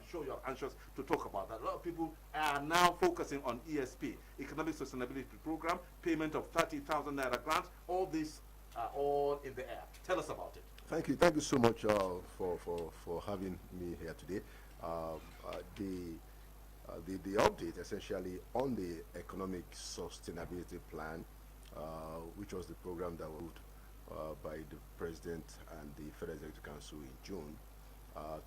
sure you're anxious to talk about that. A lot of people are now focusing on ESP, Economic Sustainability Program, payment of 30,000 naira grants. All these are all in the air. Tell us about it. Thank you so much for having me here today. The update essentially on the Economic Sustainability Plan, which was the program that was by the President and the Federal Executive Council in June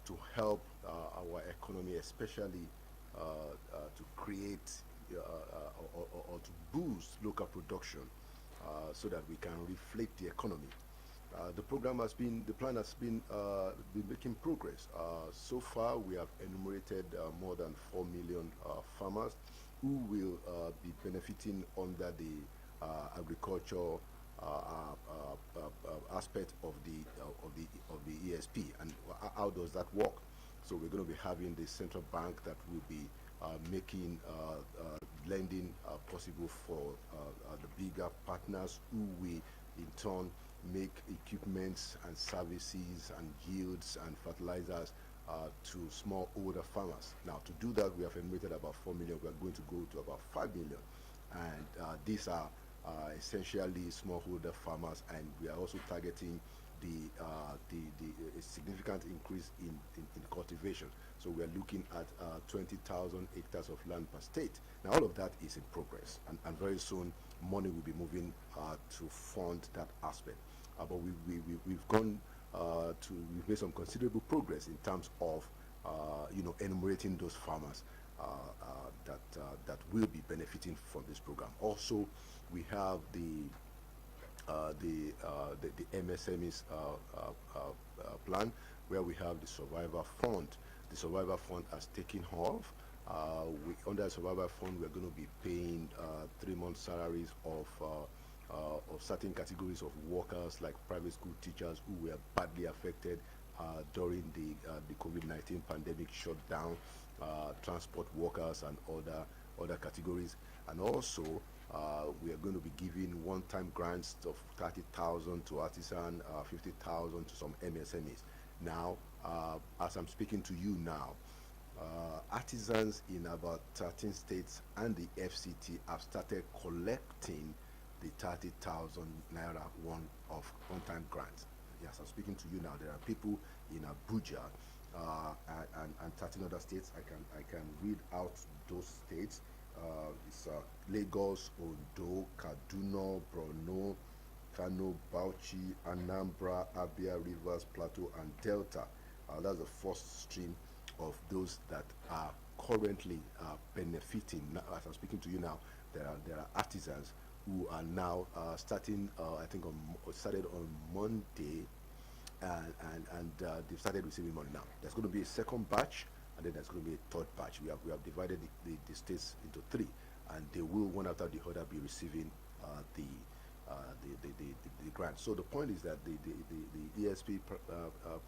to help our economy, especially to create or to boost local production so that we can reflate the economy. The plan has been making progress. So far, we have enumerated more than 4 million farmers who will be benefiting under the agriculture aspect of the ESP. And how does that work? So we're going to be having the central bank that will be making lending possible for the bigger partners, who will in turn make equipments and services and yields and fertilizers to smallholder farmers. Now, to do that, we have enumerated about 4 million. We are going to go to about 5 million, and these are essentially smallholder farmers, and we are also targeting a significant increase in cultivation. So we are looking at 20,000 hectares of land per state. Now, all of that is in progress, and very soon money will be moving to fund that aspect. But we've made some considerable progress in terms of enumerating those farmers that will be benefiting from this program. Also, we have the MSMEs plan, where we have the Survivor Fund. The Survivor Fund has taken off. Under the Survivor Fund, we're going to be paying 3 months salaries of certain categories of workers, like private school teachers who were badly affected during the COVID-19 pandemic shutdown, transport workers and other categories. And also, we are going to be giving one-time grants of 30,000 to artisan, 50,000 to some MSMEs. Now, as I'm speaking to you now, artisans in about 13 states and the FCT have started collecting the 30,000 naira one-time grants. Yes, I'm speaking to you now. There are people in Abuja and 13 other states. I can read out those states. It's Lagos, Ondo, Kaduna, Borno, Kano, Bauchi, Anambra, Abia, Rivers, Plateau, and Delta. That's the first stream of those that are currently benefiting. Now, as I'm speaking to you now, there are artisans who are now starting. I think started on Monday, and they've started receiving money now. There's going to be a second batch, and then there's going to be a third batch. We have divided the states into 3, and they will, one after the other, be receiving the grant. So the point is that the ESP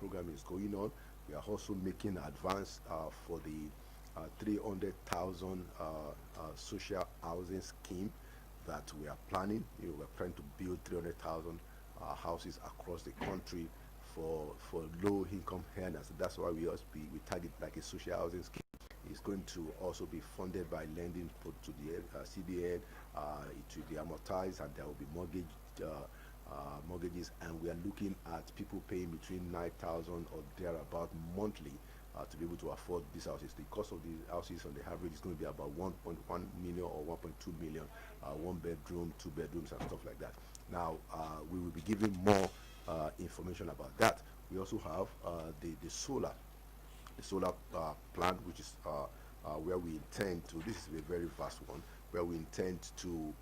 program is going on. We are also making advance for the 300,000 social housing scheme that we are planning. We're trying to build 300,000 houses across the country for low-income earners. That's why we target like a social housing scheme. It's going to also be funded by lending to the CBN. It will be amortized, and there will be mortgages, and we are looking at people paying between 9,000 or thereabout monthly to be able to afford these houses. The cost of the houses on the average is going to be about 1.1 million or 1.2 million, 1 bedroom, 2 bedrooms, and stuff like that. Now, we will be giving more information about that. We also have the solar plant, which is where we intend to. This is a very vast one, where we intend to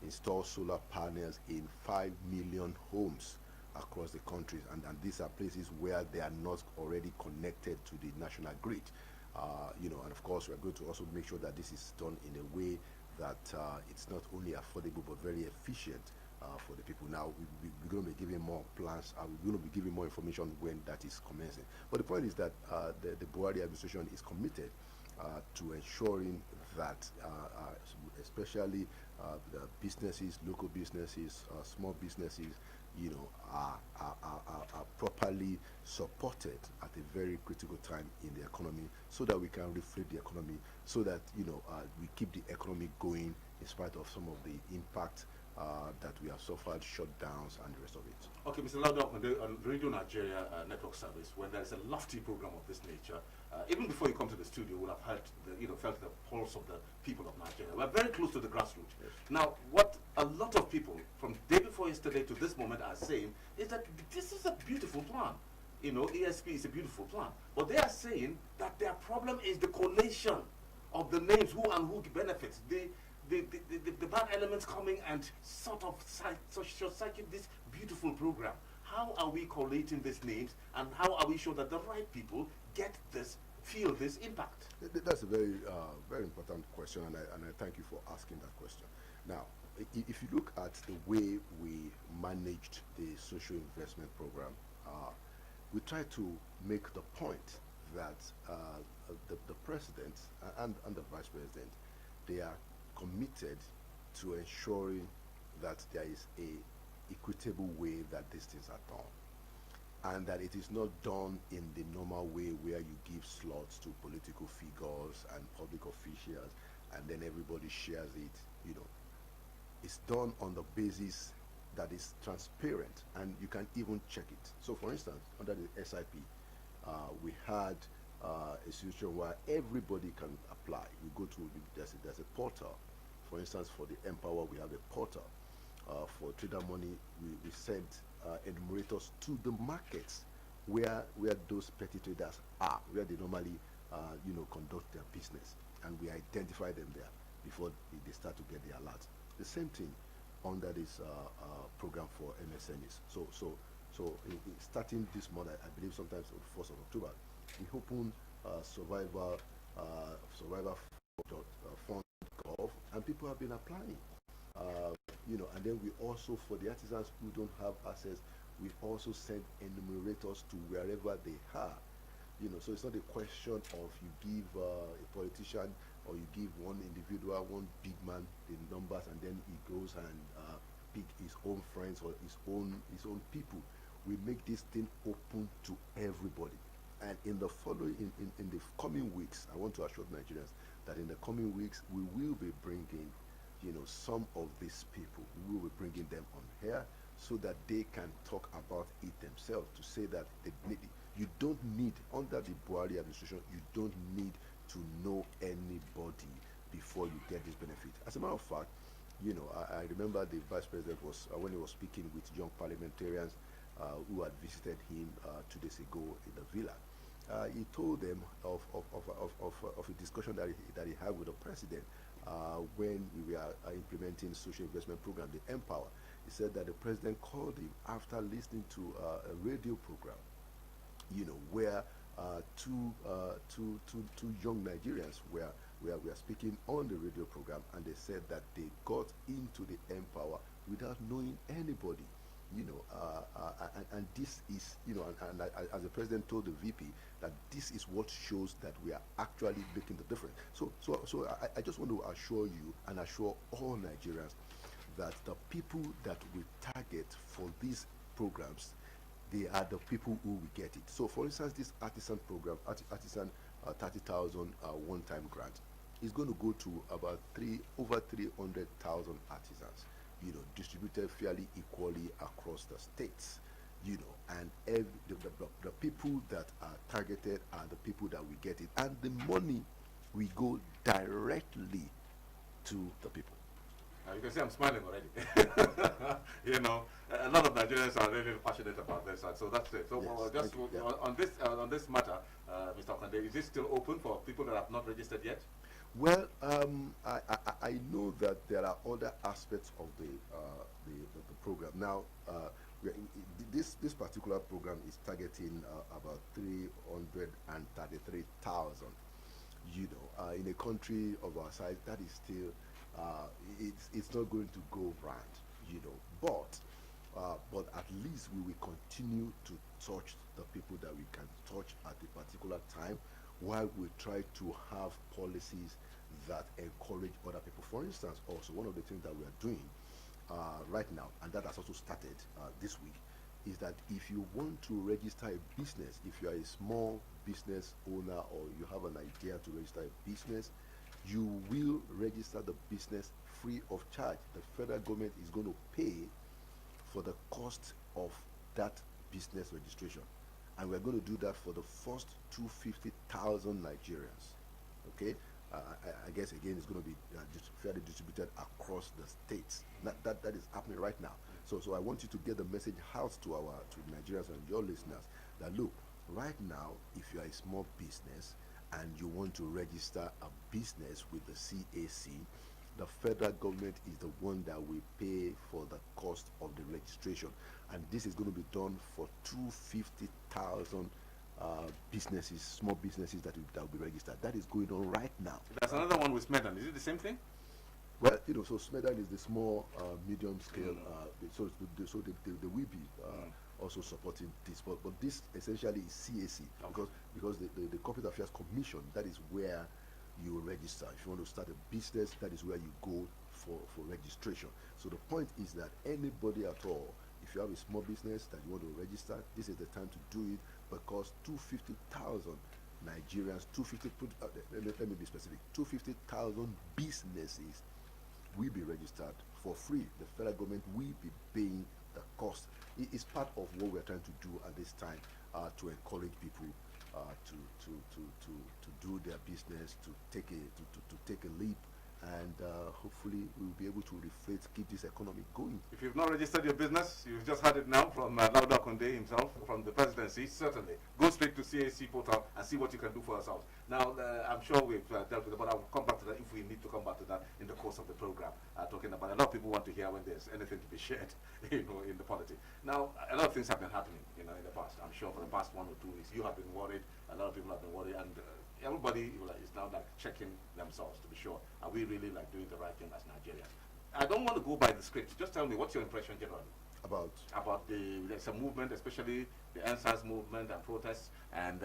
install solar panels in 5 million homes across the country, and these are places where they are not already connected to the national grid. And of course, we're going to also make sure that this is done in a way that it's not only affordable but very efficient for the people. Now, we're going to be giving more plans. We're going to be giving more information when that is commencing. But the point is that the Buhari administration is committed to ensuring that especially the businesses, local businesses, small businesses, are properly supported at a very critical time in the economy, so that we can reflate the economy, so that we keep the economy going in spite of some of the impact that we have suffered, shutdowns, and the rest of it. Okay, Mr. Laolu, on Radio Nigeria Network Service, when there is a lofty program of this nature, even before you come to the studio, you will have felt the pulse of the people of Nigeria. We're very close to the grassroots. Yes. Now, what a lot of people from day before yesterday to this moment are saying is that this is a beautiful plan. ESP is a beautiful plan. But they are saying that their problem is the collation of the names, who and who benefits. The bad elements coming and sort of short-circuit this beautiful program. How are we collating these names, and how are we sure that the right people get this, feel this impact? That's a very very important question, and I thank you for asking that question. Now, if you look at the way we managed the social investment program, we try to make the point that the president and the vice president, they are committed to ensuring that there is a equitable way that these things are done, and that it is not done in the normal way where you give slots to political figures and public officials and then everybody shares it. It's done on the basis that is transparent, and you can even check it. So for instance, under the SIP, we had a situation where everybody can apply. You go to, there's a portal. For instance, for the Empower, we have a portal. For Trader Money, we sent enumerators to the markets where those petty traders are, where they normally conduct their business, and we identify them there before they start to get the alert. The same thing under this program for MSMEs. So starting this month, I believe sometimes on the 1st of October, we open Survivor Fund Gov, and people have been applying. And then we also, for the artisans who don't have access, we also send enumerators to wherever they are. So it's not a question of you give a politician or you give one individual, one big man, the numbers, and then he goes and pick his own friends or his own people. We make this thing open to everybody. And in the coming weeks, I want to assure Nigerians that in the coming weeks we will be bringing, some of these people. We will be bringing them on here so that they can talk about it themselves. To say that you don't need, under the Buhari administration, you don't need to know anybody before you get this benefit. As a matter of fact, I remember the vice president was when he was speaking with young parliamentarians who had visited him 2 days ago in the villa. He told them of a discussion that he had with the president when we were implementing social investment program, the Empower. He said that the president called him after listening to a radio program, where two young Nigerians were speaking on the radio program, and they said that they got into the Empower without knowing anybody. And this is, and as the president told the VP, that this is what shows that we are actually making the difference. So I just want to assure you and assure all Nigerians that the people that we target for these programs, they are the people who will get it. So for instance, this artisan program, artisan 30,000 one-time grant, is going to go to about over 300,000 artisans, distributed fairly equally across the states, and the people that are targeted are the people that will get it, and the money will go directly to the people. You can see I'm smiling already. A lot of Nigerians are really passionate about this, and so that's it. So yes, on this matter, Mr. Akande, is this still open for people that have not registered yet? Well, I know that there are other aspects of the program. Now, this particular program is targeting about 333,000. In a country of our size, that is still it's not going to go round. But at least we will continue to touch the people that we can touch at a particular time, while we try to have policies that encourage other people. For instance, also one of the things that we are doing right now, and that has also started this week, is that if you want to register a business, if you are a small business owner or you have an idea to register a business, you will register the business free of charge. The federal government is going to pay for the cost of that business registration, and we're going to do that for the first 250,000 Nigerians. Okay, I guess again it's going to be fairly distributed across the states. That is happening right now. So I want you to get the message out to Nigerians and your listeners that look, right now, if you are a small business and you want to register a business with the CAC, the federal government is the one that will pay for the cost of the registration, and this is going to be done for 250,000 businesses, small businesses that will be registered. That is going on right now. That's another one with Smedan. Is it the same thing? Well, so Smedan is the small, medium scale. So they will be also supporting this, but this essentially is CAC, because the Corporate Affairs Commission, that is where you register. If you want to start a business, that is where you go for registration. So the point is that anybody at all, if you have a small business that you want to register, this is the time to do it, because 250,000 Nigerians, let me be specific, 250,000 businesses will be registered for free. The federal government will be paying the cost. It is part of what we're trying to do at this time, to encourage people to do their business, to take a leap, and hopefully we'll be able to keep this economy going. If you've not registered your business, you've just heard it now from Laolu Akande himself, from the presidency. Certainly, go straight to CAC portal and see what you can do for yourselves. Now, I'm sure we've dealt with it, but I'll come back to that if we need to come back to that in the course of the program. Talking about, a lot of people want to hear when there's anything to be shared, in the politics. Now, a lot of things have been happening, in the past. I'm sure for the past 1 or 2 weeks, you have been worried. A lot of people have been worried, and everybody is now checking themselves to be sure, are we really doing the right thing as Nigerians? I don't want to go by the script. Just tell me, what's your impression generally about there's a movement, especially the NSAS movement and protests, and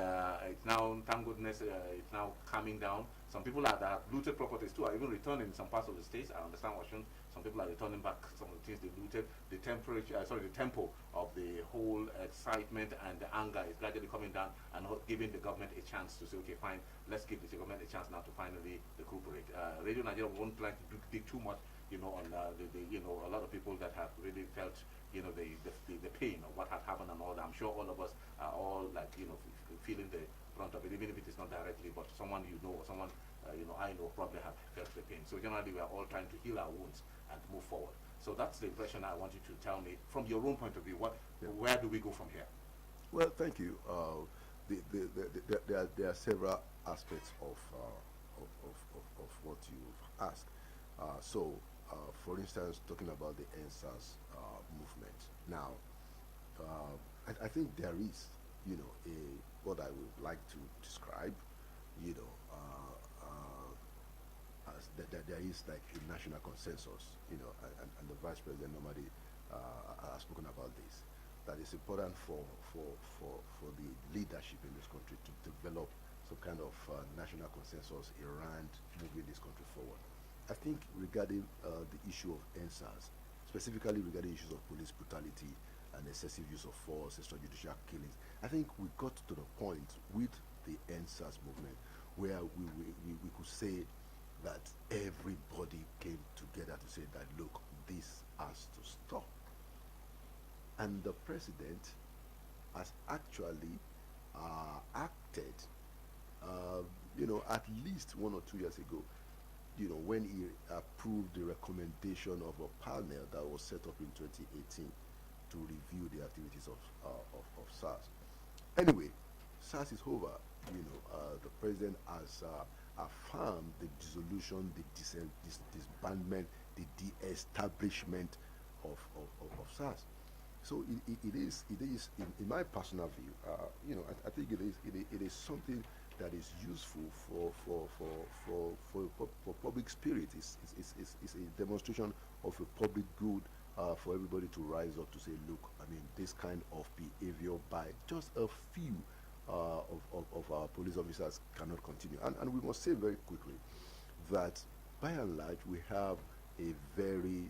it's now, thank goodness, it's now calming down. Some people that have looted properties too are even returning in some parts of the states. I understand Washington. Some people are returning back some of the things they looted. The tempo of the whole excitement and the anger is gradually coming down, and giving the government a chance to say, okay, fine, let's give the government a chance now to finally recuperate. Radio Nigeria won't like to dig too much, on a lot of people that have really felt, the pain of what had happened and all that. I'm sure all of us are all feeling the brunt of it, even if it is not directly, but someone or someone I know probably have felt the pain. So generally, we are all trying to heal our wounds and move forward. So that's the impression I want you to tell me from your own point of view. Where do we go from here? Well, thank you. There are several aspects of what you've asked. For instance, talking about the NSAS movement. Now, I think there is, what I would like to describe, as that there is a national consensus, and the Vice President normally has spoken about this, that it's important for the leadership in this country to develop some kind of national consensus around moving this country forward. I think regarding the issue of NSAS, specifically regarding issues of police brutality and excessive use of force, extrajudicial killings, I think we got to the point with the NSAS movement where we could say that everybody came together to say that, look, this has to stop. And the president has actually acted, at least 1 or 2 years ago, when he approved the recommendation of a panel that was set up in 2018 to review the activities of SARS. Anyway, SARS is over. The president has affirmed the dissolution, the disbandment, the de-establishment of SARS. So it is in my personal view, I think it is something that is useful for public spirit. It's a demonstration of a public good for everybody to rise up to say, look, this kind of behavior by just a few of our police officers cannot continue. And we must say very quickly that by and large we have a very,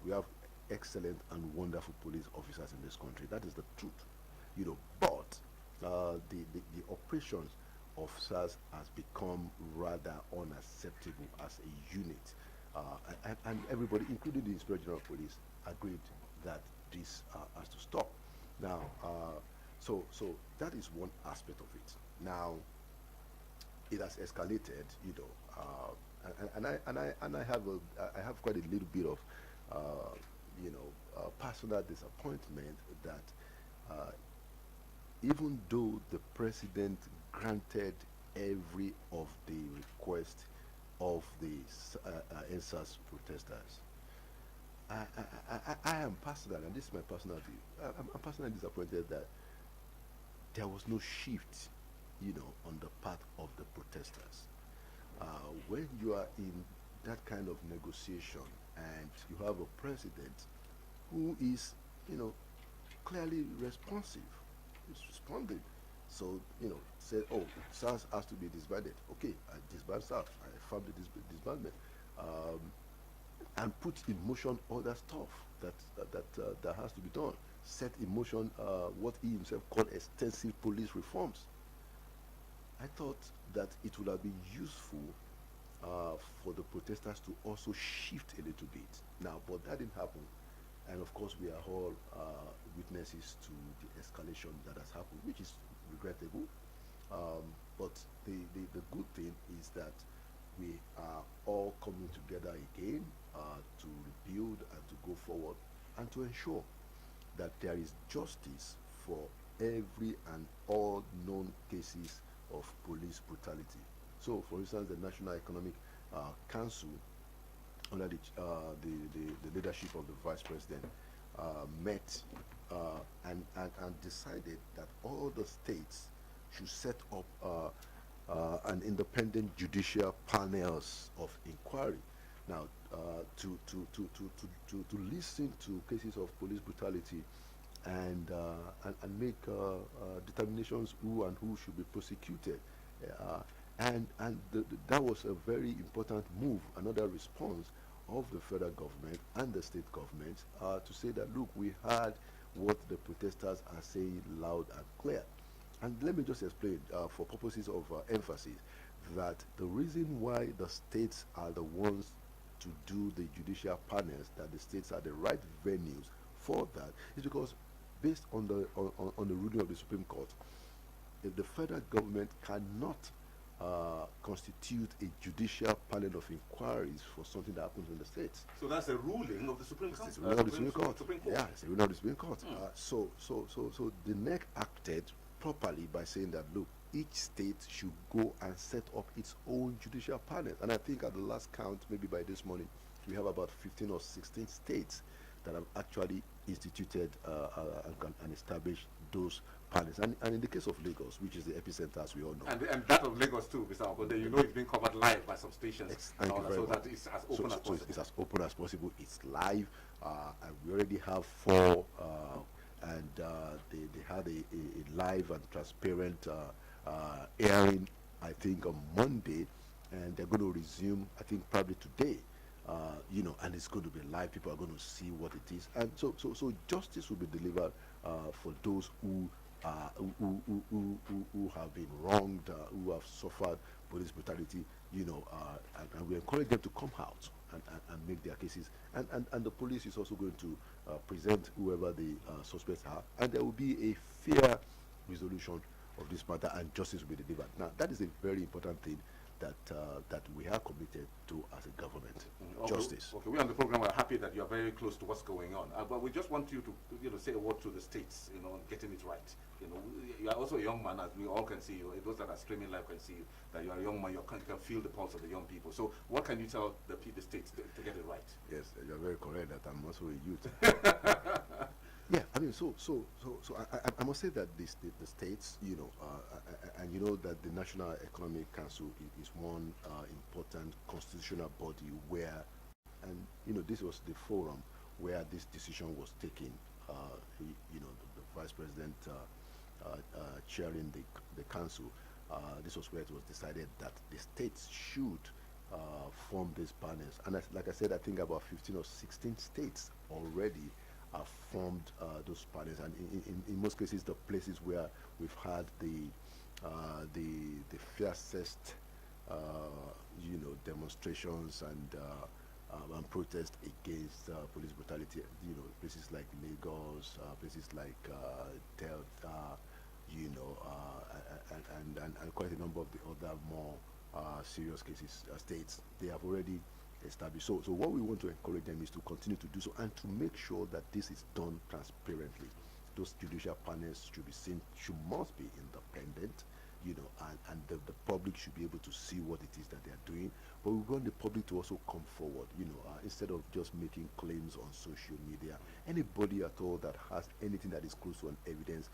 we have excellent and wonderful police officers in this country. That is the truth, But the operations of SARS has become rather unacceptable as a unit, and everybody, including the Inspector General of Police, agreed that this has to stop. Now, so that is one aspect of it. Now, it has escalated, and I have quite a little bit of, personal disappointment that even though the president granted every of the requests of the NSAS protesters, I am personal, and this is my personal view, I'm personally disappointed that there was no shift, on the part of the protesters. When you are in that kind of negotiation and you have a president who is, clearly responsive, is responding. So, said, oh, SARS has to be disbanded. Okay, I disband SARS. I found the disbandment. And put in motion other stuff that has to be done. Set in motion what he himself called extensive police reforms. I thought that it would have been useful for the protesters to also shift a little bit. Now, but that didn't happen. And of course, we are all witnesses to the escalation that has happened, which is regrettable. But the good thing is that we are all coming together again to rebuild and to go forward and to ensure that there is justice for every and all known cases of police brutality. So, for instance, the National Economic Council, under the leadership of the Vice President, met and decided that all the states should set up an independent judicial panels of inquiry. Now, to listen to cases of police brutality and make determinations who and who should be prosecuted. That was a very important move, another response of the federal government and the state government to say that, look, we heard what the protesters are saying loud and clear. And let me just explain, for purposes of emphasis, that the reason why the states are the ones to do the judicial panels, that the states are the right venues for that, is because based on the ruling of the Supreme Court, if the federal government cannot constitute a judicial panel of inquiries for something that happens in the states. So that's a ruling of the Supreme Court. It's a ruling of the Supreme Court. Supreme Court. Yeah, it's a ruling of the Supreme Court. So the NEC acted properly by saying that, look, each state should go and set up its own judicial panel. And I think at the last count, maybe by this morning, we have about 15 or 16 states that have actually instituted and established those panels. And in the case of Lagos, which is the epicenter, as we all know. And that of Lagos too, Mr. Akande, it's being covered live by some stations. So that it's as open as possible. It's as open as possible. It's live. And we already have 4, and they had a live and transparent airing, I think, on Monday. And they're going to resume, I think, probably today. And it's going to be live. People are going to see what it is, and so justice will be delivered for those who have been wronged, who have suffered police brutality. And we encourage them to come out and make their cases. And the police is also going to present whoever the suspects are, and there will be a fair resolution of this matter, and justice will be delivered. Now, that is a very important thing that we are committed to as a government. Justice. Okay, we on the program are happy that you are very close to what's going on, but we just want you to say a word to the states, getting it right. You are also a young man, as we all can see you. Those that are streaming live can see you, that you are a young man. You can feel the pulse of the young people. So, what can you tell the states to get it right? Yes, you are very correct that I'm also a youth. Yeah, I mean, so I must say that the states, and that the National Economic Council is one important constitutional body where, and this was the forum where this decision was taken. The Vice President chairing the council. This was where it was decided that the states should form these panels. And like I said, I think about 15 or 16 states already have formed those panels. And in most cases, the places where we've had the fiercest, demonstrations and protests against police brutality. Places like Lagos, places like Delta, and quite a number of the other more serious cases states. They have already established. So what we want to encourage them is to continue to do so and to make sure that this is done transparently. Those judicial panels must be independent, and the public should be able to see what it is that they are doing. But we want the public to also come forward, instead of just making claims on social media. Anybody at all that has anything that is close to an evidence.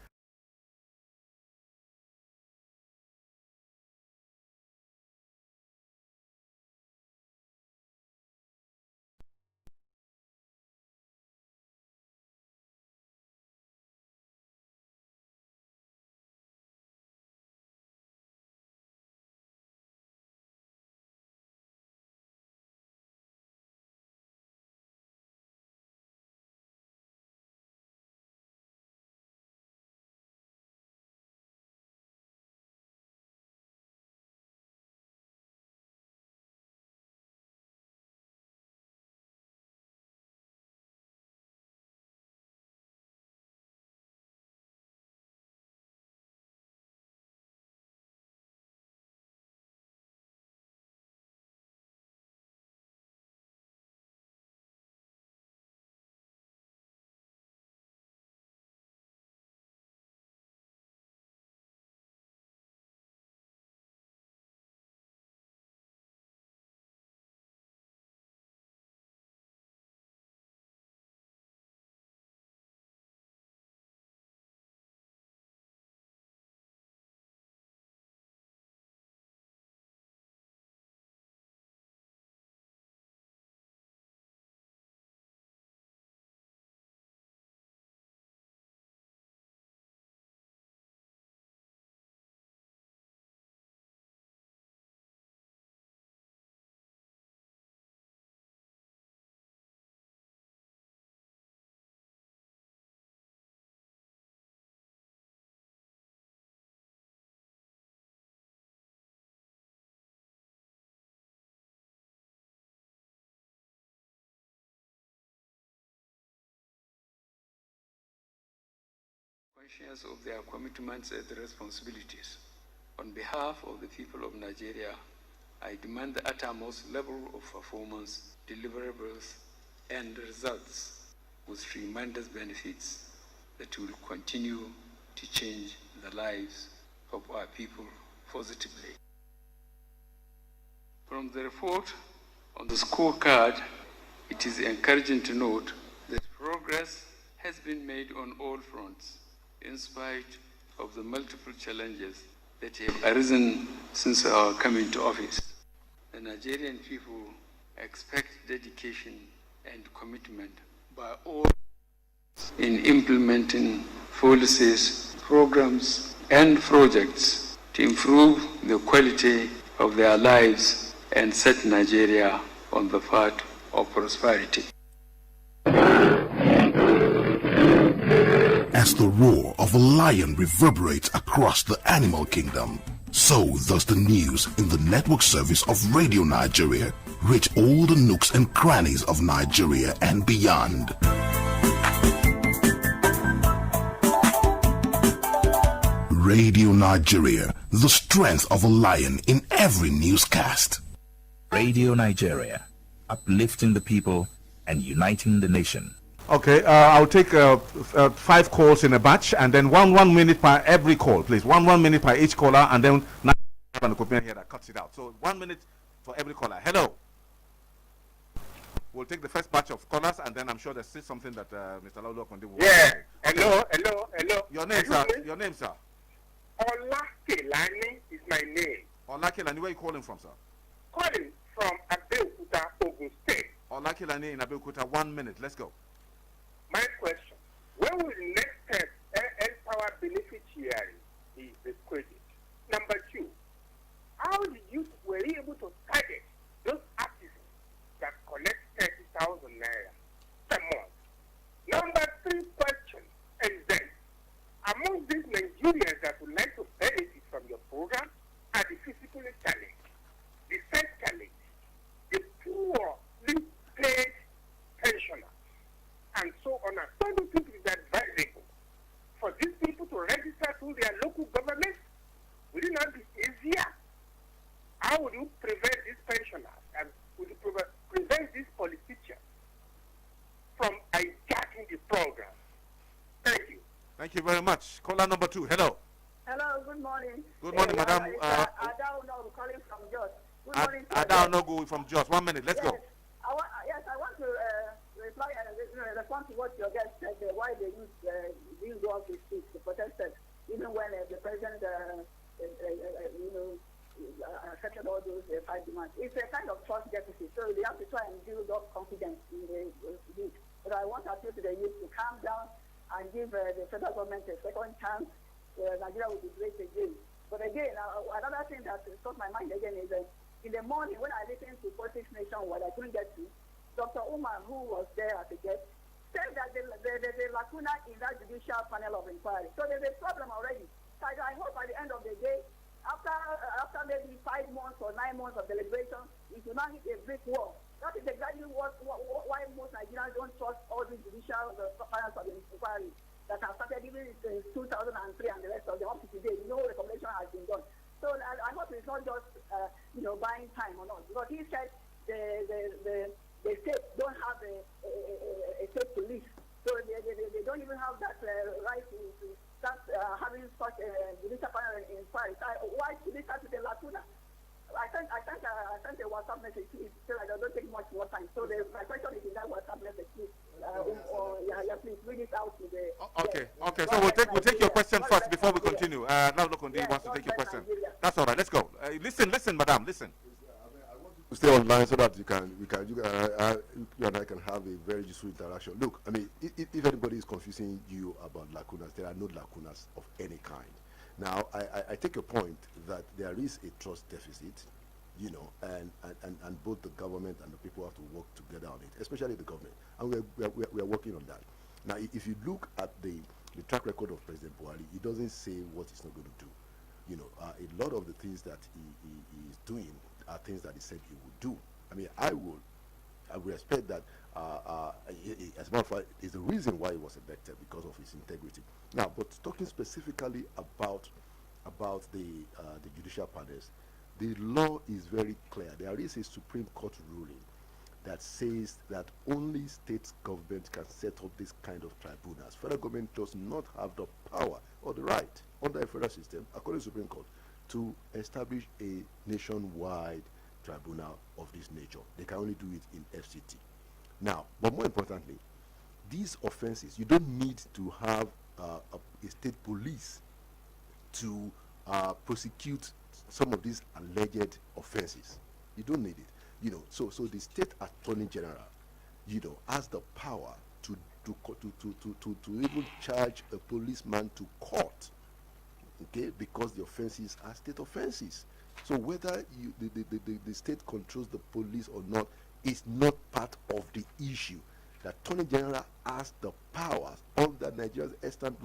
Conscious of their commitments and responsibilities. On behalf of the people of Nigeria, I demand the uttermost level of performance, deliverables, and results with tremendous benefits that will continue to change the lives of our people positively. From the report on the scorecard, it is encouraging to note that progress has been made on all fronts, in spite of the multiple challenges that have arisen since our coming to office. The Nigerian people expect dedication and commitment by all in implementing policies, programs, and projects to improve the quality of their lives and set Nigeria on the path of prosperity. As the roar of a lion reverberates across the animal kingdom, so does the news in the network service of Radio Nigeria reach all the nooks and crannies of Nigeria and beyond. Radio Nigeria, the strength of a lion in every newscast. Radio Nigeria, uplifting the people and uniting the nation. Okay, I'll take 5 calls in a batch, and then one minute per every call, please. One minute per each caller, and then an equipment here that cuts it out. So 1 minute for every caller. Hello. We'll take the first batch of callers, and then I'm sure there's still something that Mr. Laolu Akande will. Yeah. Hello. Your name, sir. Your name, sir. Olakelani is my name. Olakelani, where are you calling from, sir? Calling from Abeokuta, Ogun State. Olakelani in Abeokuta. 1 minute. Let's go. My question: when will the next step empower beneficiaries is the credit? Number 2, how the youth were able to target very much. Caller number 2. Hello. Hello, good morning. Good morning, madam. Adaonogu calling from Jos. Good morning. Adaonogu from Jos. 1 minute. Let's go. I want to reply and respond to what your guest said. Why they use all these speech, the protesters, even when the president, accepted all those 5 demands. It's a kind of trust deficit. So they have to try and build up confidence in the youth. But I want to appeal to the youth to calm down and give the federal government a second chance. Nigeria will be great again. But again, another thing that struck my mind again is in the morning when I listened to Politics Nationwide, I couldn't get to, Dr. Umar, who was there as a guest, said that there's a lacuna in that judicial panel of inquiry. So there's a problem already. So I hope by the end of the day, after maybe 5 months or 9 months of deliberation, it will not hit a brick wall. That is exactly why most Nigerians don't trust all these judicial panels of inquiry that have started even since 2003 and the rest of them up to today. No recommendation has been done. So I hope it's not just buying time or not, because he said the state don't have a state police, so they don't even have that right to start having such a judicial panel inquiry. Why should they start with a lacuna? I sent a WhatsApp message to it so that I don't take much more time. So my question is in that WhatsApp message, please. Please read it out to the. Okay. So we'll take your question first before we continue. Laolu wants to take your question. That's all right. Let's go. Listen, madam. Listen. To stay online so that you and I can have a very useful interaction. Look, I mean, if anybody is confusing you about lacunas, there are no lacunas of any kind. Now, I take a point that there is a trust deficit, and both the government and the people have to work together on it, especially the government, and we are working on that. Now, if you look at the track record of President Buhari, he doesn't say what he's not going to do. A lot of the things that he is doing are things that he said he would do. I mean, I will expect that, as a matter of fact, is the reason why he was elected, because of his integrity. Now, but talking specifically about the judicial panels, the law is very clear. There is a Supreme Court ruling that says that only state government can set up this kind of tribunals. Federal government does not have the power or the right under a federal system, according to the Supreme Court, to establish a nationwide tribunal of this nature. They can only do it in FCT. Now, but more importantly, these offenses, you don't need to have a state police to prosecute some of these alleged offenses. You don't need it. So the state attorney general, has the power to even charge a policeman to court, okay, because the offenses are state offenses. So whether the state controls the police or not is not part of the issue. The Attorney General has the powers under Nigeria's extant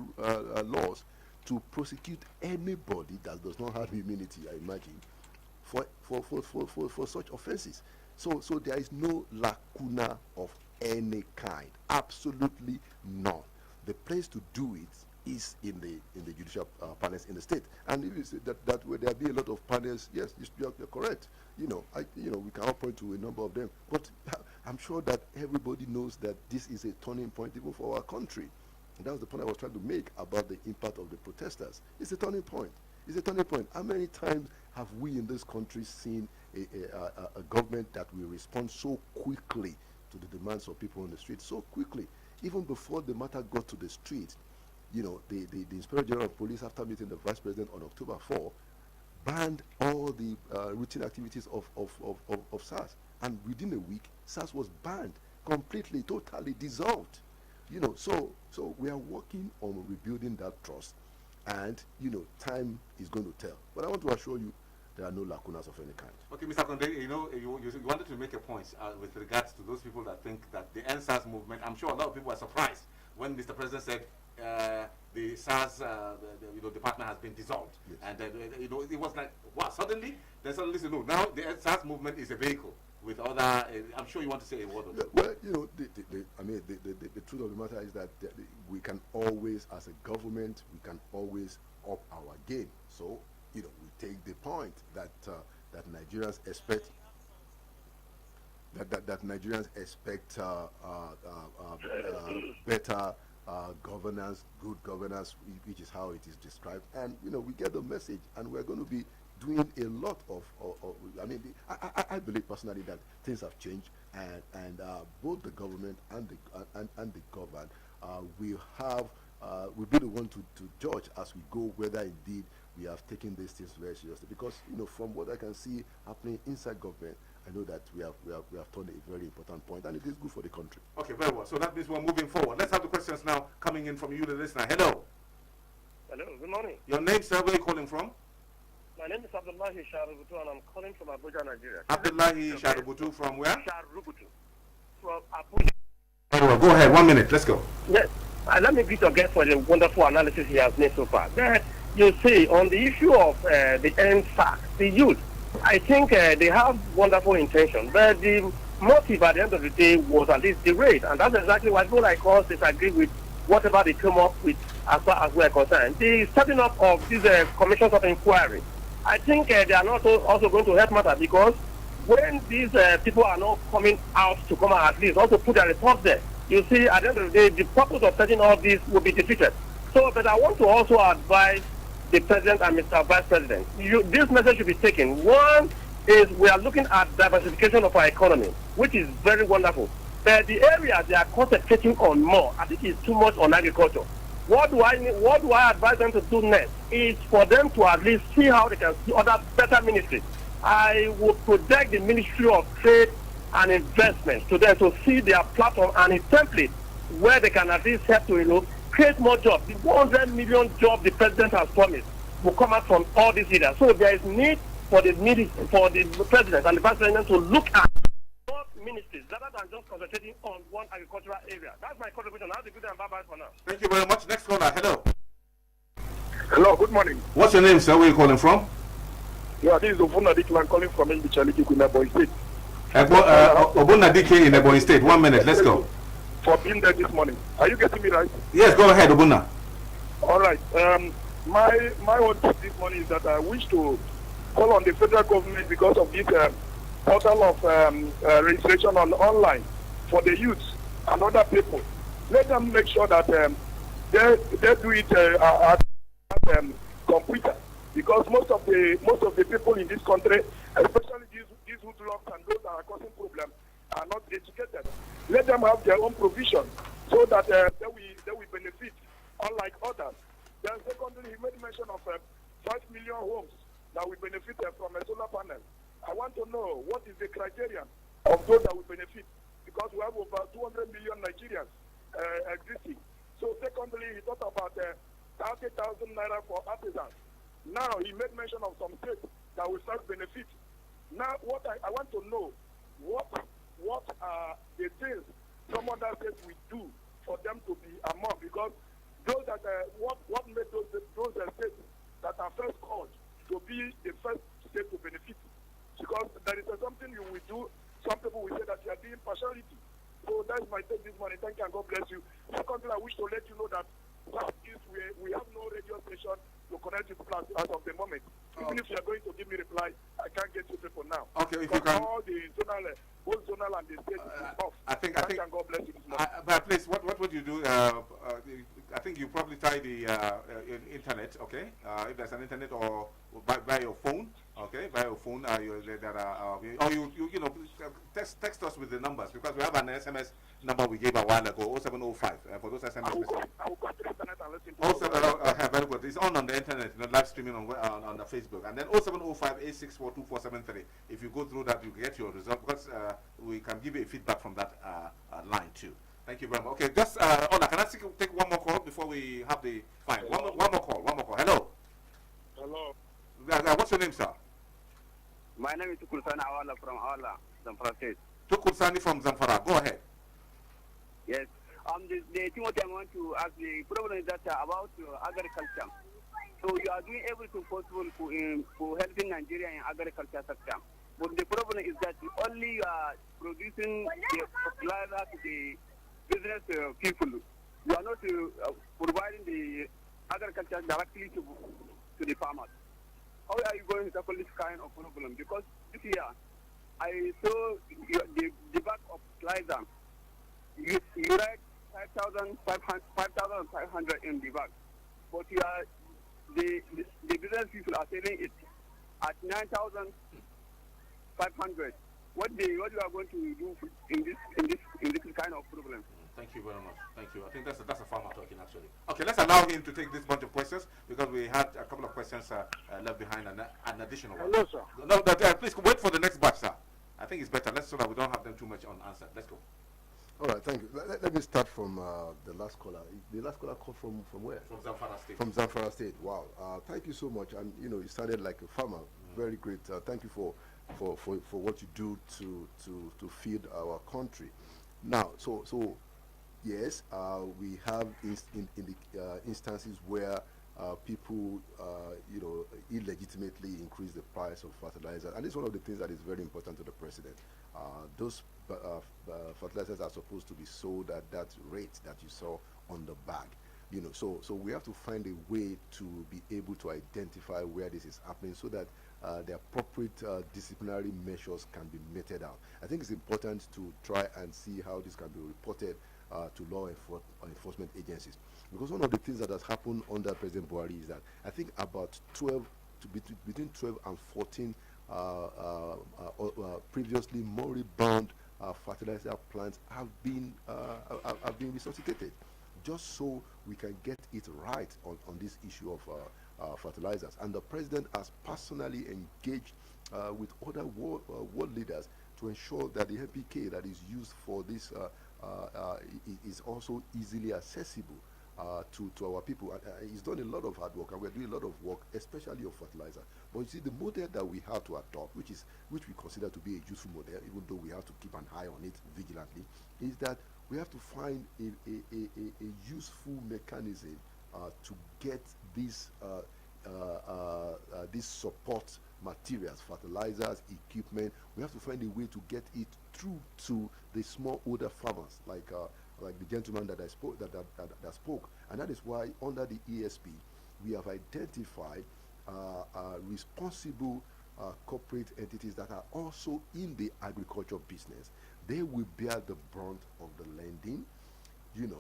laws to prosecute anybody that does not have immunity, I imagine, for such offenses. So there is no lacuna of any kind, absolutely none. The place to do it is in the judicial panels in the state. And if you say that will there be a lot of panels, yes, you're correct. We can all point to a number of them, but I'm sure that everybody knows that this is a turning point even for our country. And that was the point I was trying to make about the impact of the protesters. It's a turning point. It's a turning point. How many times have we in this country seen a government that will respond so quickly to the demands of people on the street, so quickly, even before the matter got to the street? The Inspector General of Police, after meeting the Vice President on October 4, banned all the routine activities of SARS. And within a week, SARS was banned, completely, totally dissolved. So we are working on rebuilding that trust. And, time is going to tell. But I want to assure you, there are no lacunas of any kind. Okay, Mr. Akande, you wanted to make a point with regards to those people that think that the NSAS movement, I'm sure a lot of people are surprised when Mr. President said the SARS department has been dissolved. Yes. And it was like, wow, suddenly now the SARS movement is a vehicle with other, I'm sure you want to say a word on that. Well, the truth of the matter is that we can always, as a government, we can always up our game. So, we take the point that Nigerians expect that Nigerians expect better governance, good governance, which is how it is described. And we get the message, and we're going to be doing a lot of I mean, I believe personally that things have changed, and both the government and the governed will be the one to judge as we go whether indeed we have taken these things very seriously. Because from what I can see happening inside government, I know that we have turned a very important point, and it is good for the country. Okay, very well. So that means we're moving forward. Let's have the questions now coming in from you, the listener. Hello. Hello, good morning. Your name, sir, where are you calling from? My name is Abdullahi Sharubutu, and I'm calling from Abuja, Nigeria. Abdullahi Sharubutu from where? Sharubutu. From Abuja. Very well. Go ahead. 1 minute. Let's go. Yes. Let me greet your guest for the wonderful analysis he has made so far. Then you see, on the issue of the NSAC, the youth, I think they have wonderful intention, but the motive at the end of the day was at least the rate, and that's exactly why people like us disagree with whatever they come up with as far as we're concerned. The setting up of these commissions of inquiry, I think they are not also going to help matter, because when these people are not coming out to come out at least also put their report there, you see, at the end of the day, the purpose of setting all this will be defeated. So, but I want to also advise the President and Mr. Vice President, this message should be taken. One is we are looking at diversification of our economy, which is very wonderful. But the area they are concentrating on more, I think, is too much on agriculture. What do I advise them to do next is for them to at least see how they can see other better ministries. I would project the Ministry of Trade and Investment to them to see their platform and a template where they can at least help to create more jobs. The 100 million jobs the president has promised will come out from all these leaders. So there is need for the president and the vice president to look at more ministries rather than just concentrating on one agricultural area. That's my contribution. Have a good day and bye-bye for now. Thank you very much. Next caller. Hello. Hello, good morning. What's your name, sir? Where are you calling from? Yeah, this is Obuna Diklan calling from Mbichaliki, Ebonyi State. Obuna Dike in Ebonyi State. 1 minute. Let's go. For being there this morning. Are you getting me right? Yes, go ahead, Obuna. All right. My own tip this morning is that I wish to call on the federal government because of this portal of registration online for the youths and other people. Let them make sure that they do it at computer, because most of the people in this country, especially these hoodlums and those that are causing problems, are not educated. Let them have their own provision so that they will benefit, unlike others. Then secondly, he made mention of 5 million homes that will benefit from a solar panel. I want to know what is the criterion of those that will benefit, because we have over 200 million Nigerians existing. So secondly, he talked about 30,000 naira for artisans. Now he made mention of some states that will start benefit. Now what I want to know, what are the things some other states will do for them to be among, because those that what made those states that are first called to be the first state to benefit, because there is something you will do. Some people will say that you are doing partiality. So that's my take this morning. Thank you and God bless you. Secondly, I wish to let you know that we have no radio station to connect with class as of the moment. Even if you are going to give me reply, I can't get you people now. Okay, if you can. All the zonal, both zonal and the state is off. I think. And God bless you this morning. But please, what would you do? I think you probably try the internet. Okay, if there's an internet or by your phone. Okay, by your phone, text us with the numbers, because we have an SMS number we gave a while ago, 0705 for those SMS messages. I will go to the internet and listen to very good. It's on the internet, live streaming on the Facebook, and then 0705-864-2473. If you go through that, you get your result, because we can give you a feedback from that line too. Thank you very much. Okay, just Ola, can I take one more call before we have the fine? One more call. Hello. Hello. What's your name, sir? My name is Tukulsani Awala from Awala, Zamfara State. Tukulsani from Zamfara. Go ahead. Yes. The thing what I want to ask, the problem is that about agriculture. So you are doing everything possible for helping Nigeria in agriculture sector. But the problem is that only you are producing the fertilizer to the business people. You are not providing the agriculture directly to the farmers. How are you going to tackle this kind of problem? Because this year, I saw the back of fertilizer. You write 5,500 in the bag. But the business people are selling it at 9,500. What you are going to do in this kind of problem? Thank you very much. Thank you. I think that's a farmer talking actually. Okay, let's allow him to take this bunch of questions because we had a couple of questions left behind and an additional one. Hello, sir. No, please wait for the next batch, sir. I think it's better. Let's so that we don't have them too much unanswered. Let's go. All right, thank you. Let me start from the last caller. The last caller called from where? From Zamfara State. From Zamfara State. Wow. Thank you so much. And you started like a farmer. Very great. Thank you for what you do to feed our country. Now, so yes, we have in the instances where people illegitimately increase the price of fertilizer, and it's one of the things that is very important to the president. Those fertilizers are supposed to be sold at that rate that you saw on the bag. So we have to find a way to be able to identify where this is happening so that the appropriate disciplinary measures can be meted out. I think it's important to try and see how this can be reported to law enforcement agencies, because one of the things that has happened under President Buhari is that I think about between 12 and 14 previously moribund fertilizer plants have been resuscitated, just so we can get it right on this issue of fertilizers. And the president has personally engaged with other world leaders to ensure that the NPK that is used for this is also easily accessible to our people. He's done a lot of hard work, and we're doing a lot of work, especially of fertilizer. But you see, the model that we have to adopt, which we consider to be a useful model, even though we have to keep an eye on it vigilantly, is that we have to find a useful mechanism to get these support materials, fertilizers, equipment. We have to find a way to get it through to the smallholder farmers, like the gentleman that spoke, and that is why under the ESP we have identified responsible corporate entities that are also in the agriculture business. They will bear the brunt of the lending, and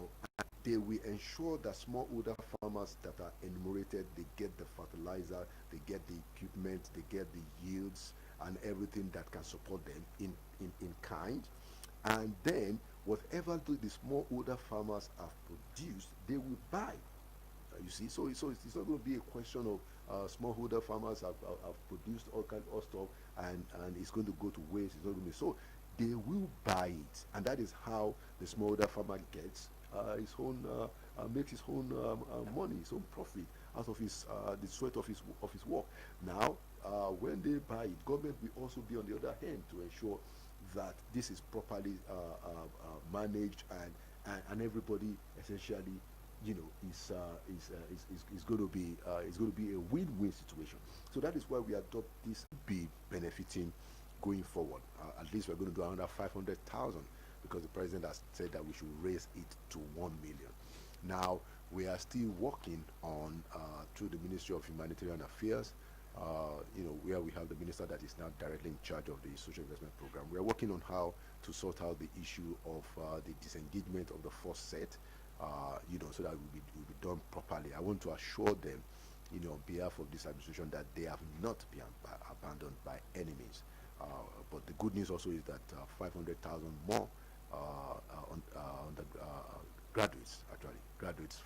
they will ensure that smallholder farmers that are enumerated, they get the fertilizer, they get the equipment, they get the yields and everything that can support them in kind. And then whatever the smallholder farmers have produced, they will buy. You see, so it's not going to be a question of smallholder farmers have produced all kinds of stuff and it's going to go to waste. It's not going to be so. They will buy it, and that is how the smallholder farmer gets his own makes his own money, his own profit out of his the sweat of his work. Now, when they buy it, government will also be on the other hand to ensure that this is properly managed and everybody essentially is going to be a win-win situation. So that is why we adopt this be benefiting going forward. At least we're going to do another 500,000 because the president has said that we should raise it to 1 million. Now we are still working on through the Ministry of Humanitarian Affairs, where we have the minister that is now directly in charge of the social investment program. We are working on how to sort out the issue of the disengagement of the first set, so that will be done properly. I want to assure them, on behalf of this administration, that they have not been abandoned by enemies. But the good news also is that 500,000 more graduates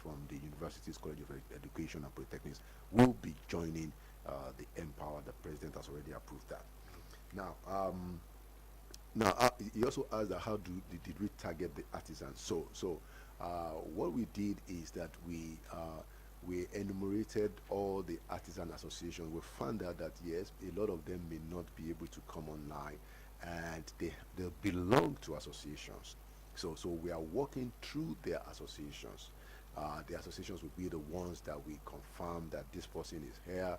from the universities, College of Education and Polytechnics will be joining the Empower. The president has already approved that. Now, he also asked that how did we target the artisans? So what we did is that we enumerated all the artisan associations. We found out that yes, a lot of them may not be able to come online, and they belong to associations. So we are working through their associations. The associations will be the ones that we confirm that this person is here,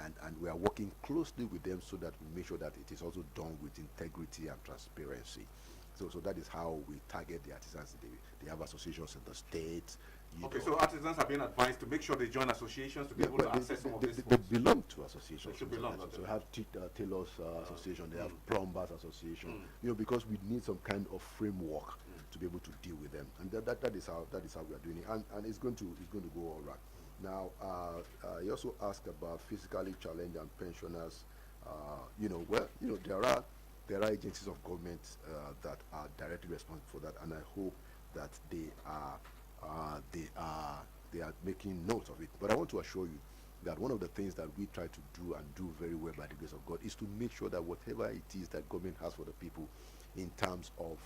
and we are working closely with them so that we make sure that it is also done with integrity and transparency. So that is how we target the artisans. They have associations in the states. Okay, so artisans are being advised to make sure they join associations to be able to access some of these They belong to associations. They should belong. So we have Tailors Association, they have Plumbers Association, because we need some kind of framework to be able to deal with them, and that is how we are doing it, and it's going to go all right. Now, he also asked about physically challenged and pensioners. There are agencies of government that are directly responsible for that, and I hope that they are making note of it. But I want to assure you that one of the things that we try to do and do very well by the grace of God is to make sure that whatever it is that government has for the people in terms of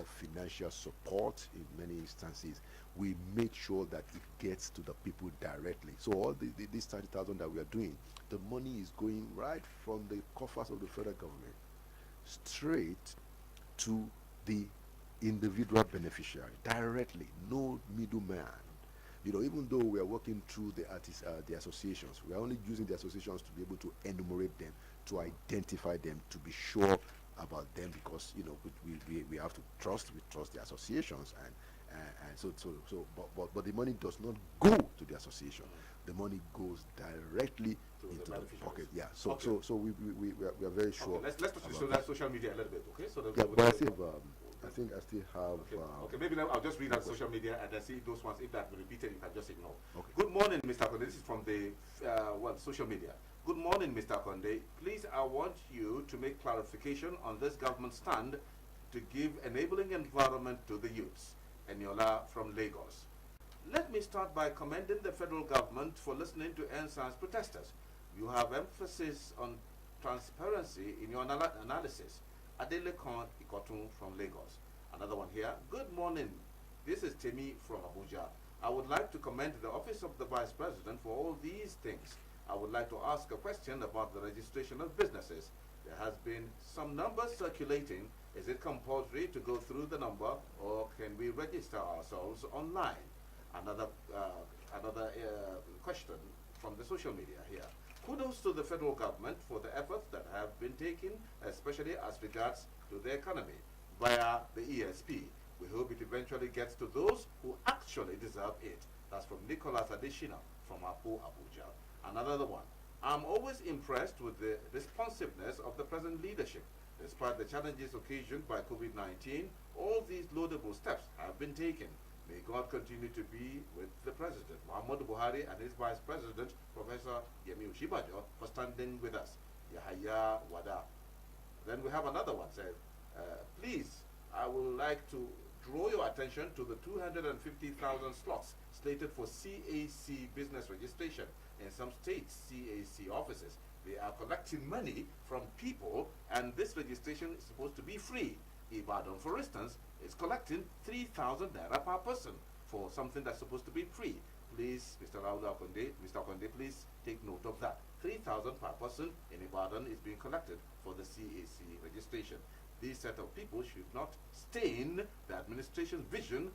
financial support in many instances, we make sure that it gets to the people directly. So all this 30,000 that we are doing, the money is going right from the coffers of the federal government straight to the individual beneficiary directly, no middleman. Even though we are working through the associations, we are only using the associations to be able to enumerate them, to identify them, to be sure about them, because we have to trust the associations, but the money does not go to the association. The money goes directly into the pocket. Yeah. So okay. so we are very sure. Okay, let's show that social media a little bit. Okay. So yeah, but I think I still have. Okay, maybe now I'll just read out social media and then see those ones. If that repeated, you can just ignore. Okay. Good morning, Mr. Akande. This is from the social media. Good morning, Mr. Akande. Please, I want you to make clarification on this government stand to give enabling environment to the youths. Eniola from Lagos. Let me start by commending the federal government for listening to NSAS protesters. You have emphasis on transparency in your analysis. Adele Khan Ikotun from Lagos. Another one here. Good morning. This is Temi from Abuja. I would like to commend the Office of the Vice President for all these things. I would like to ask a question about the registration of businesses. There has been some numbers circulating. Is it compulsory to go through the number, or can we register ourselves online? Another question from the social media here. Kudos to the federal government for the efforts that have been taken, especially as regards to the economy via the ESP. We hope it eventually gets to those who actually deserve it. That's from Nicholas Adeshina from Apo, Abuja. Another one. I'm always impressed with the responsiveness of the present leadership. Despite the challenges occasioned by COVID-19, all these laudable steps have been taken. May God continue to be with the President, Muhammadu Buhari, and his Vice President, Professor Yemi Ushibajo, for standing with us. Yahaya Wada. Then we have another one, said, please, I would like to draw your attention to the 250,000 slots slated for CAC business registration in some states' CAC offices. They are collecting money from people, and this registration is supposed to be free. Ibadan, for instance, is collecting 3,000 naira per person for something that's supposed to be free. Please, Mr. Laolu Mr. Akande, please take note of that. 3,000 per person in Ibadan is being collected for the CAC registration. This set of people should not stain the administration's vision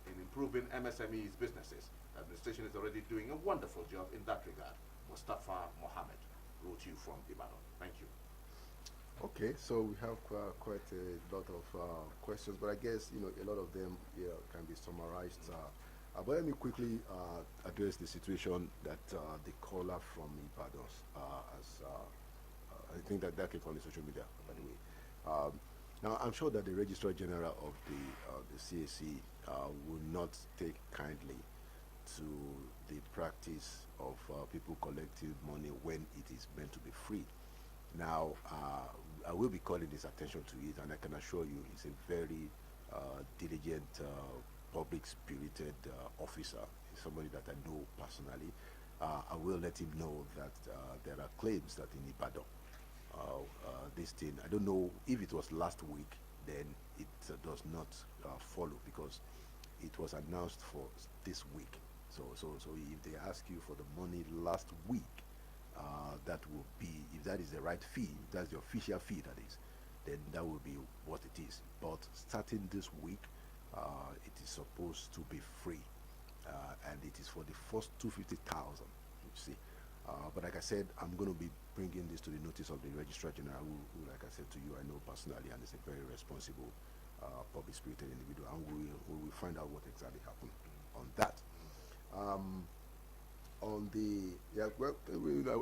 in improving MSME's businesses. The administration is already doing a wonderful job in that regard. Mustafa Mohammed wrote you from Ibadan. Thank you. Okay, so we have quite a lot of questions, but I guess a lot of them can be summarized. But let me quickly address the situation that the caller from Ibadan I think that came from the social media, by the way. Now, I'm sure that the Registrar General of the CAC will not take kindly to the practice of people collecting money when it is meant to be free. Now, I will be calling his attention to it, and I can assure you he's a very diligent, public-spirited officer. He's somebody that I know personally. I will let him know that there are claims that in Ibadan, this thing, I don't know if it was last week, then it does not follow, because it was announced for this week. So if they ask you for the money last week, that will be, if that is the right fee, if that's the official fee, that is, then that will be what it is. But starting this week, it is supposed to be free, and it is for the first 250,000, you see. But like I said, I'm going to be bringing this to the notice of the Registrar General, who, like I said to you, I know personally, and is a very responsible, public-spirited individual, and we will find out what exactly happened on that.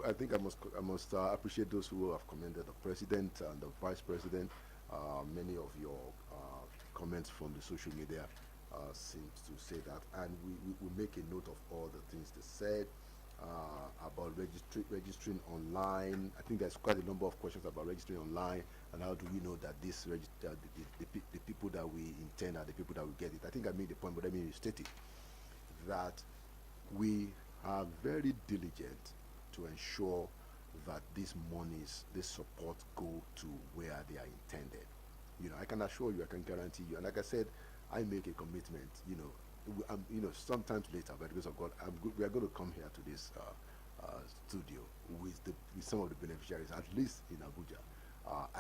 I think I must appreciate those who have commended the President and the Vice President. Many of your comments from the social media seems to say that, and we make a note of all the things they said about registering online. I think there's quite a number of questions about registering online, and how do we know that this the people that we intend are the people that will get it. I think I made the point, but let me restate it, that we are very diligent to ensure that these monies, this support, go to where they are intended. You know, I can assure you, I can guarantee you, and like I said, I make a commitment. You know, sometimes later, by the grace of God, we are going to come here to this studio with some of the beneficiaries, at least in Abuja,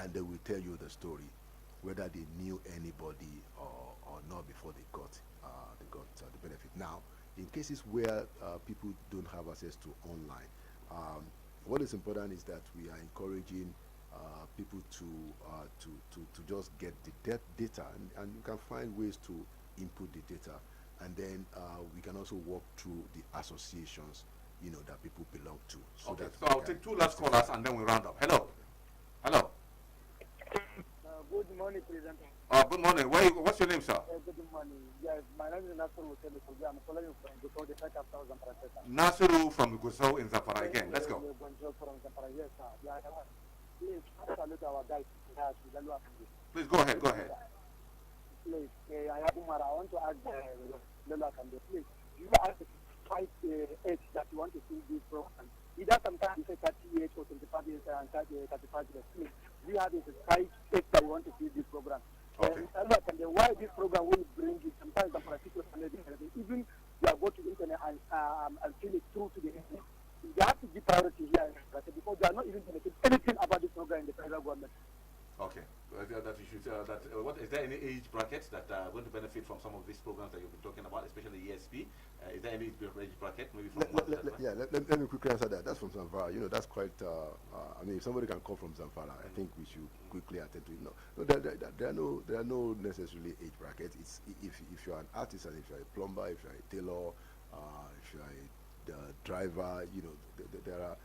and they will tell you the story, whether they knew anybody or not before they got the benefit. Now, in cases where people don't have access to online, what is important is that we are encouraging people to just get the data, and you can find ways to input the data, and then we can also walk through the associations, you know, that people belong to. So okay, so I'll take 2 last callers and then we round up. Hello. Good morning, President. Good morning. What's your name, sir? Good morning. Yes, my name is Nasiru. I'm calling you from Gusau, the site of Zamfara. Nasiru from Gusau in Zamfara again. Let's go. Yes, sir. Please, salute our guys. Please go ahead. Please, I have Umar. I want to ask Laolu Akande, please, you ask the 5 age that you want to see this program. Either sometimes you say 38 or 25 years and 35 years. Please, we have this 5 age that we want to see this program. Okay. And why this program will bring it sometimes a particular standard, even we are going to the internet and feel it through to the internet. They have to give priority here because they are not even benefit anything about this program in the federal government. Okay. That you should, what is there any age brackets that are going to benefit from some of these programs that you've been talking about, especially ESP? Is there any age bracket? Maybe from let me quickly answer that. That's from Zamfara. You know, that's quite. I mean, if somebody can come from Zamfara, I think we should quickly attend to it. No, there are no necessarily age brackets. It's if you're an artisan, if you're a plumber, if you're a tailor, if you're a driver, you know, there are.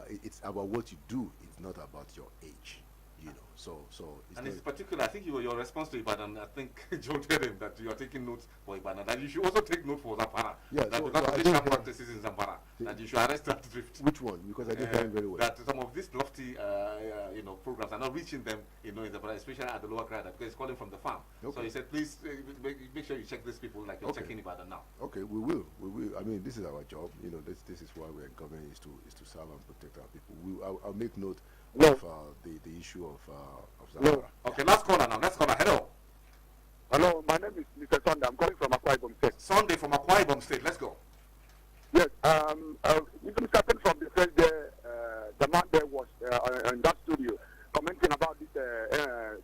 It's about what you do. It's not about your age. You know, so it's particular. I think your response to Ibadan, I think Joe told him that you are taking notes for Ibadan, that you should also take note for Zamfara. Yeah, that because of the practices in Zamfara, that you should arrest that drift. Which one? Because I didn't hear very well. That some of these lofty, programs are not reaching them, in Zamfara, especially at the lower grade, because it's calling from the farm. Okay. So he said, please make sure you check these people like you're checking Ibadan now. Okay, we will. I mean, this is our job. You know, this is why we're in government, is to serve and protect our people. I'll make note of the issue of Zamfara. Okay, last caller now. Hello. Hello, my name is Mr. Sunday. I'm calling from Akwa Ibom State. Sunday from Akwa Ibom State. Let's go. Yes. Even starting from the first day, the man there was in that studio commenting about this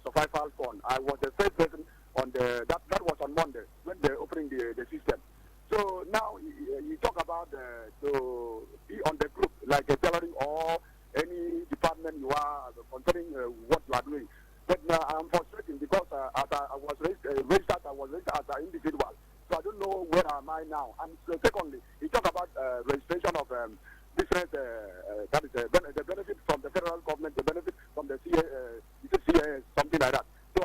survival fund. I was the first person on that was on Monday when they're opening the system. So now you talk about to be on the group like a tailoring or any department you are concerning what you are doing. But I'm frustrated because as I was registered as an individual. So I don't know where am I now. And secondly, you talk about registration of different, that is the benefit from the federal government, the benefit from the CA, something like that. So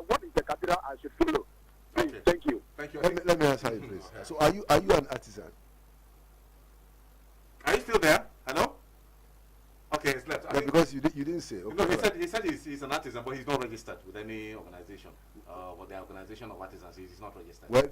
what is the criteria I should follow? Please, okay. Thank you. Let me answer you, please. So are you an artisan? Are you still there? Hello? Okay, it's left. Yeah, because you didn't say. Okay, no, he said he's an artisan, but he's not registered with any organization. Or the organization of artisans, he's not registered. Well,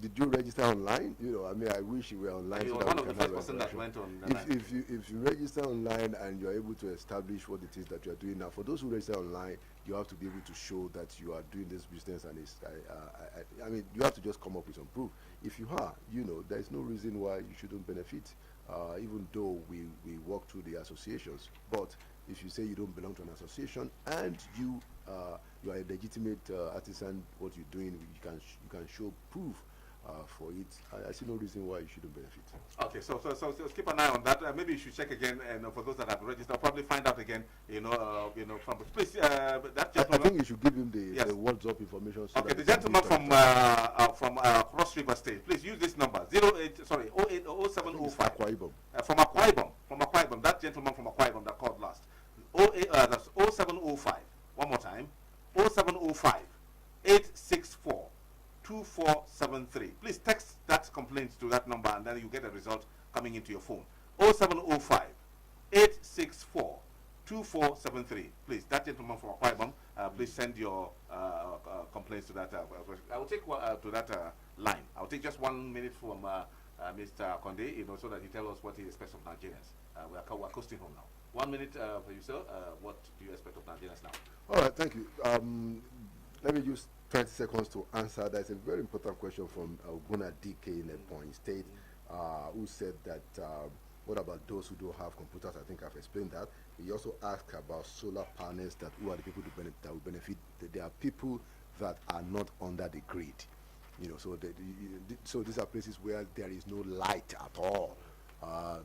did you register online? You know, I mean, I wish you were online. He was one of the first person that went on. If you register online and you're able to establish what it is that you're doing now, for those who register online, you have to be able to show that you are doing this business, and it's. I mean, you have to just come up with some proof. If you are, you know, there is no reason why you shouldn't benefit. Even though we work through the associations, but if you say you don't belong to an association and you are a legitimate artisan, what you're doing, you can show proof for it. I see no reason why you shouldn't benefit. Okay, so keep an eye on that. Maybe you should check again, and for those that have registered, I'll probably find out again. From please, that gentleman. I think you should give him the WhatsApp information. So okay, the gentleman from Cross River State. Please use this number 0800705. From Akwa Ibom. That gentleman from Akwa Ibom that called last. That's 0705. One more time. 0705 864-2473. Please text that complaint to that number and then you get a result coming into your phone. 0705-864-2473. Please, that gentleman from Akwa, please send your complaints to that. I will take to that line. I will take just 1 minute from Mr. Akande, so that he tell us what he expects of Nigerians. We're coasting home now. 1 minute for you, sir. What do you expect of Nigerians now? All right, thank you. Let me use 20 seconds to answer. That's a very important question from Guna DK in Ebonyi State, who said that what about those who don't have computers? I think I've explained that. He also asked about solar panels, that who are the people that will benefit. There are people that are not under the grid. So these are places where there is no light at all.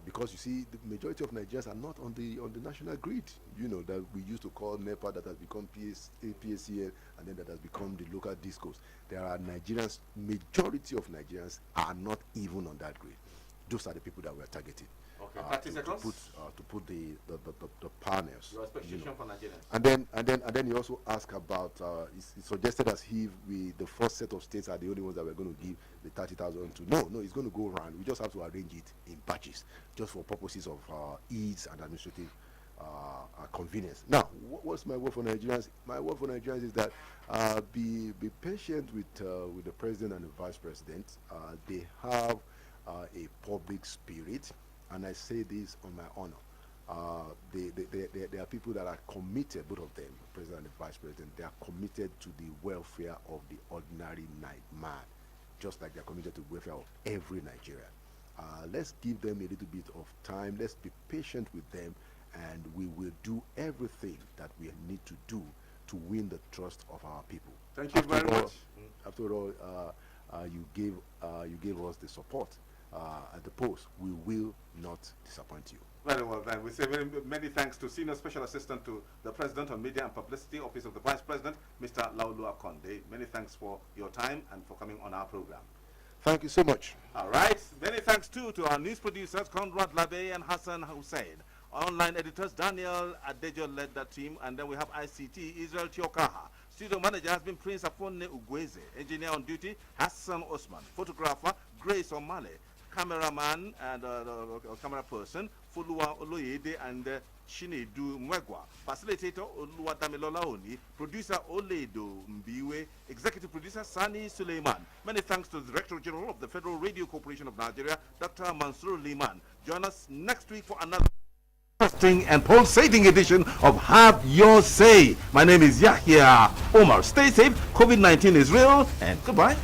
Because you see, the majority of Nigerians are not on the national grid. That we used to call NEPA, that has become PSCL, and then that has become the local discos. There are Nigerians, majority of Nigerians are not even on that grid. Those are the people that we are targeting. Okay, 30 seconds. To put the panels. Your expectation for Nigerians. And then he also asked about. He suggested as if the first set of states are the only ones that we're going to give the 30,000 to. No, it's going to go around. We just have to arrange it in batches, just for purposes of ease and administrative convenience. Now, what's my word for Nigerians? My word for Nigerians is that be patient with the president and the vice president. They have a public spirit. And I say this on my honor. They are people that are committed, both of them, the president and the vice president. They are committed to the welfare of the ordinary man, just like they are committed to the welfare of every Nigerian. Let's give them a little bit of time. Let's be patient with them, and we will do everything that we need to do to win the trust of our people. Thank you very much. After all, you gave us the support at the post. We will not disappoint you. Very well then. We say many thanks to Senior Special Assistant to the President on Media and Publicity, Office of the Vice President, Mr. Laolu Akande. Many thanks for your time and for coming on our program. Thank you so much. All right. Many thanks too to our news producers, Conrad Labe and Hassan Hussein. Online editors, Daniel Adejo led that team. And then we have ICT, Israel Tiokaha. Studio manager has been Prince Afonne Ugweze. Engineer on duty, Hassan Osman. Photographer, Grace O'Malley. Cameraman and camera person, Fulua Oloyede and Chinedu Mwegwa. Facilitator, Oluwadamilola Oni. Producer, Oledo Mbiwe. Executive producer, Sani Suleiman. Many thanks to the Director General of the Federal Radio Corporation of Nigeria, Dr. Mansour Liman. Join us next week for another interesting and pulsating edition of Have Your Say. My name is Yahya Omar. Stay safe. COVID-19 is real, and goodbye.